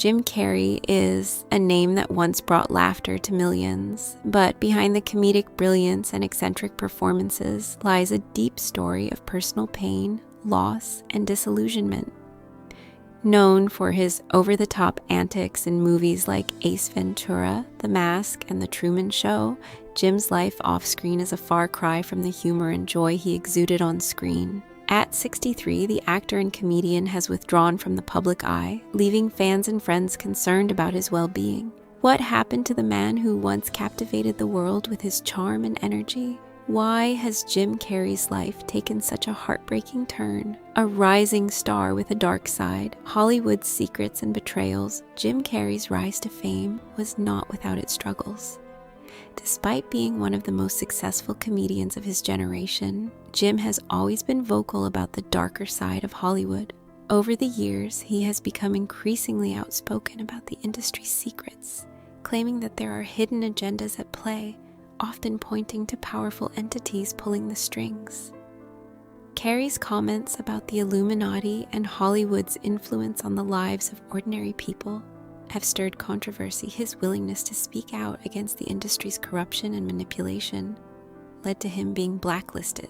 Jim Carrey is a name that once brought laughter to millions, but behind the comedic brilliance and eccentric performances lies a deep story of personal pain, loss, and disillusionment. Known for his over-the-top antics in movies like Ace Ventura, The Mask, and The Truman Show, Jim's life off-screen is a far cry from the humor and joy he exuded on screen. At 63, the actor and comedian has withdrawn from the public eye, leaving fans and friends concerned about his well-being. What happened to the man who once captivated the world with his charm and energy? Why has Jim Carrey's life taken such a heartbreaking turn? A rising star with a dark side, Hollywood's secrets and betrayals, Jim Carrey's rise to fame was not without its struggles. Despite being one of the most successful comedians of his generation, Jim has always been vocal about the darker side of Hollywood. Over the years, he has become increasingly outspoken about the industry's secrets, claiming that there are hidden agendas at play, often pointing to powerful entities pulling the strings. Carrey's comments about the Illuminati and Hollywood's influence on the lives of ordinary people have stirred controversy. His willingness to speak out against the industry's corruption and manipulation led to him being blacklisted,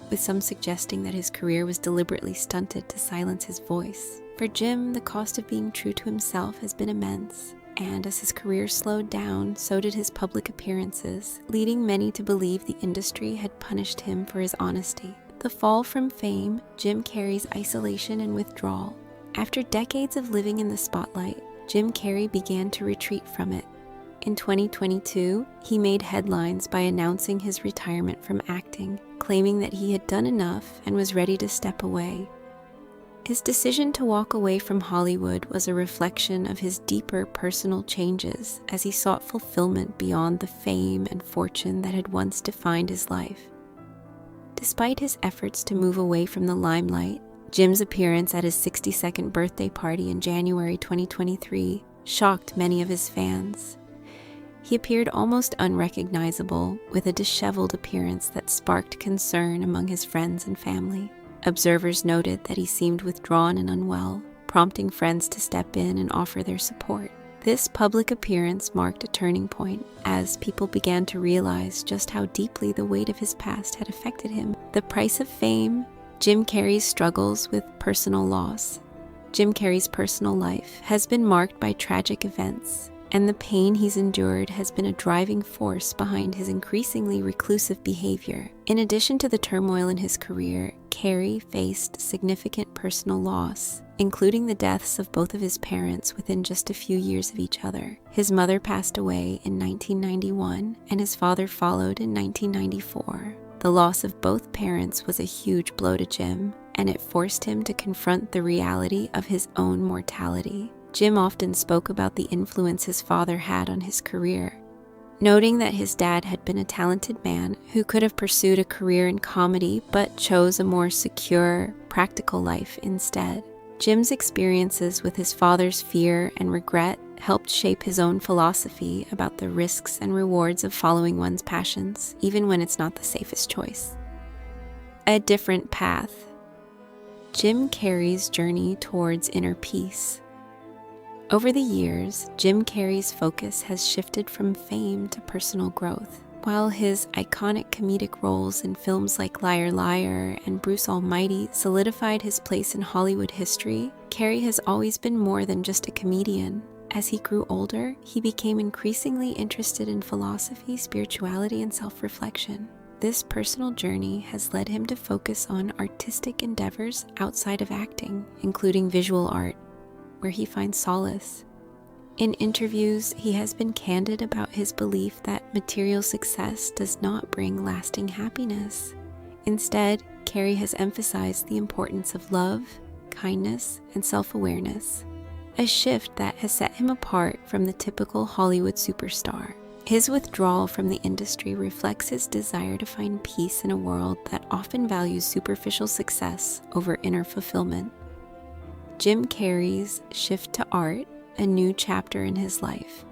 with some suggesting that his career was deliberately stunted to silence his voice. For Jim, the cost of being true to himself has been immense, and as his career slowed down, so did his public appearances, leading many to believe the industry had punished him for his honesty. The fall from fame, Jim Carrey's isolation and withdrawal. After decades of living in the spotlight, Jim Carrey began to retreat from it. In 2022, he made headlines by announcing his retirement from acting, claiming that he had done enough and was ready to step away. His decision to walk away from Hollywood was a reflection of his deeper personal changes as he sought fulfillment beyond the fame and fortune that had once defined his life. Despite his efforts to move away from the limelight, Jim's appearance at his 62nd birthday party in January 2023 shocked many of his fans. He appeared almost unrecognizable, with a disheveled appearance that sparked concern among his friends and family. Observers noted that he seemed withdrawn and unwell, prompting friends to step in and offer their support. This public appearance marked a turning point as people began to realize just how deeply the weight of his past had affected him. The price of fame, Jim Carrey's struggles with personal loss. Jim Carrey's personal life has been marked by tragic events, and the pain he's endured has been a driving force behind his increasingly reclusive behavior. In addition to the turmoil in his career, Carrey faced significant personal loss, including the deaths of both of his parents within just a few years of each other. His mother passed away in 1991, and his father followed in 1994. The loss of both parents was a huge blow to Jim, and it forced him to confront the reality of his own mortality. Jim often spoke about the influence his father had on his career, noting that his dad had been a talented man who could have pursued a career in comedy but chose a more secure, practical life instead. Jim's experiences with his father's fear and regret helped shape his own philosophy about the risks and rewards of following one's passions, even when it's not the safest choice. A different path. Jim Carrey's journey towards inner peace. Over the years, Jim Carrey's focus has shifted from fame to personal growth. While his iconic comedic roles in films like Liar Liar and Bruce Almighty solidified his place in Hollywood history, Carrey has always been more than just a comedian. As he grew older, he became increasingly interested in philosophy, spirituality, and self-reflection. This personal journey has led him to focus on artistic endeavors outside of acting, including visual art, where he finds solace. In interviews, he has been candid about his belief that material success does not bring lasting happiness. Instead, Carrey has emphasized the importance of love, kindness, and self-awareness, a shift that has set him apart from the typical Hollywood superstar. His withdrawal from the industry reflects his desire to find peace in a world that often values superficial success over inner fulfillment. Jim Carrey's shift to art, a new chapter in his life.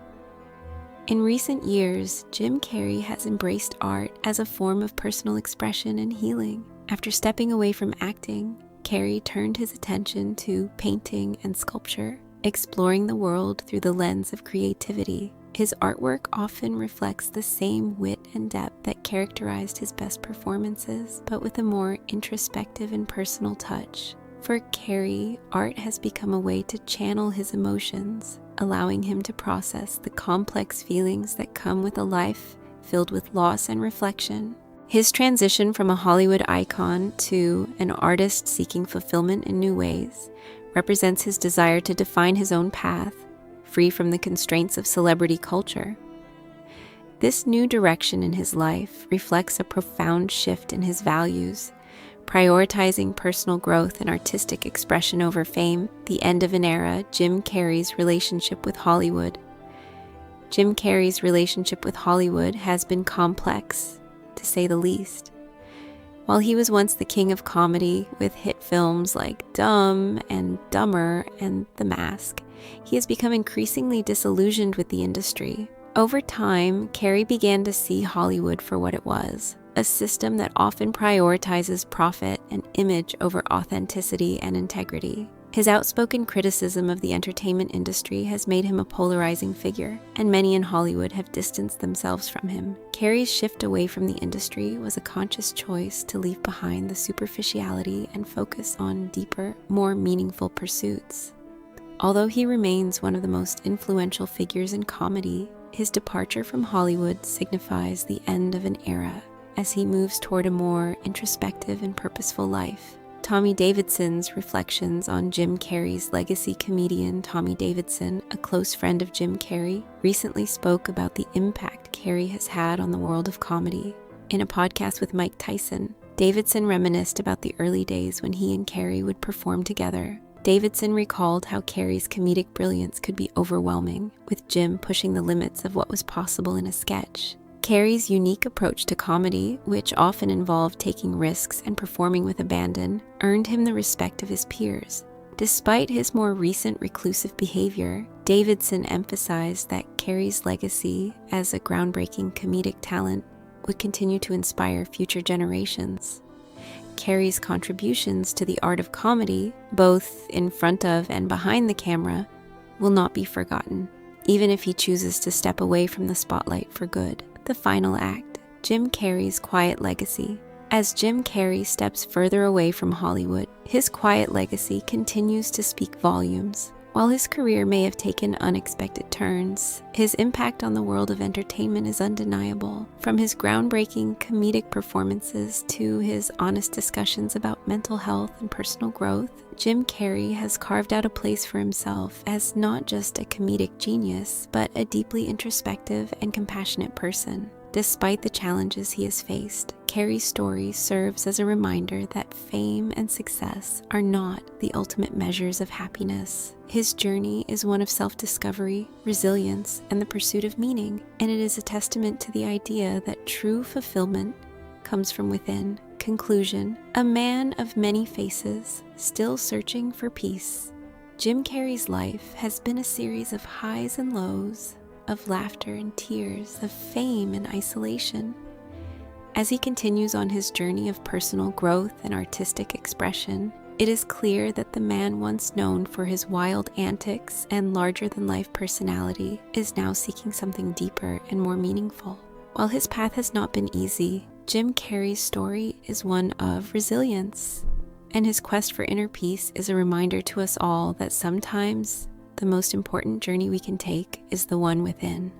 In recent years, Jim Carrey has embraced art as a form of personal expression and healing. After stepping away from acting, Carrey turned his attention to painting and sculpture, exploring the world through the lens of creativity. His artwork often reflects the same wit and depth that characterized his best performances, but with a more introspective and personal touch. For Carrey, art has become a way to channel his emotions, allowing him to process the complex feelings that come with a life filled with loss and reflection. His transition from a Hollywood icon to an artist seeking fulfillment in new ways represents his desire to define his own path, free from the constraints of celebrity culture. This new direction in his life reflects a profound shift in his values, prioritizing personal growth and artistic expression over fame, the end of an era. Jim Carrey's relationship with Hollywood. Jim Carrey's relationship with Hollywood has been complex, to say the least. While he was once the king of comedy with hit films like Dumb and Dumber and The Mask, he has become increasingly disillusioned with the industry. Over time, Carrey began to see Hollywood for what it was, a system that often prioritizes profit and image over authenticity and integrity. His outspoken criticism of the entertainment industry has made him a polarizing figure, and many in Hollywood have distanced themselves from him. Carrey's shift away from the industry was a conscious choice to leave behind the superficiality and focus on deeper, more meaningful pursuits. Although he remains one of the most influential figures in comedy, his departure from Hollywood signifies the end of an era as he moves toward a more introspective and purposeful life. Tommy Davidson's reflections on Jim Carrey's legacy. Comedian Tommy Davidson, a close friend of Jim Carrey, recently spoke about the impact Carrey has had on the world of comedy. In a podcast with Mike Tyson, Davidson reminisced about the early days when he and Carrey would perform together. Davidson recalled how Carrey's comedic brilliance could be overwhelming, with Jim pushing the limits of what was possible in a sketch. Carrey's unique approach to comedy, which often involved taking risks and performing with abandon, earned him the respect of his peers. Despite his more recent reclusive behavior, Davidson emphasized that Carrey's legacy as a groundbreaking comedic talent would continue to inspire future generations. Carrey's contributions to the art of comedy, both in front of and behind the camera, will not be forgotten, even if he chooses to step away from the spotlight for good. The final act, Jim Carrey's quiet legacy. As Jim Carrey steps further away from Hollywood, his quiet legacy continues to speak volumes. While his career may have taken unexpected turns, his impact on the world of entertainment is undeniable. From his groundbreaking comedic performances to his honest discussions about mental health and personal growth, Jim Carrey has carved out a place for himself as not just a comedic genius, but a deeply introspective and compassionate person. Despite the challenges he has faced, Carrey's story serves as a reminder that fame and success are not the ultimate measures of happiness. His journey is one of self-discovery, resilience, and the pursuit of meaning, and it is a testament to the idea that true fulfillment comes from within. Conclusion: a man of many faces, still searching for peace. Jim Carrey's life has been a series of highs and lows, of laughter and tears, of fame and isolation. As he continues on his journey of personal growth and artistic expression, it is clear that the man once known for his wild antics and larger-than-life personality is now seeking something deeper and more meaningful. While his path has not been easy, Jim Carrey's story is one of resilience, and his quest for inner peace is a reminder to us all that sometimes the most important journey we can take is the one within.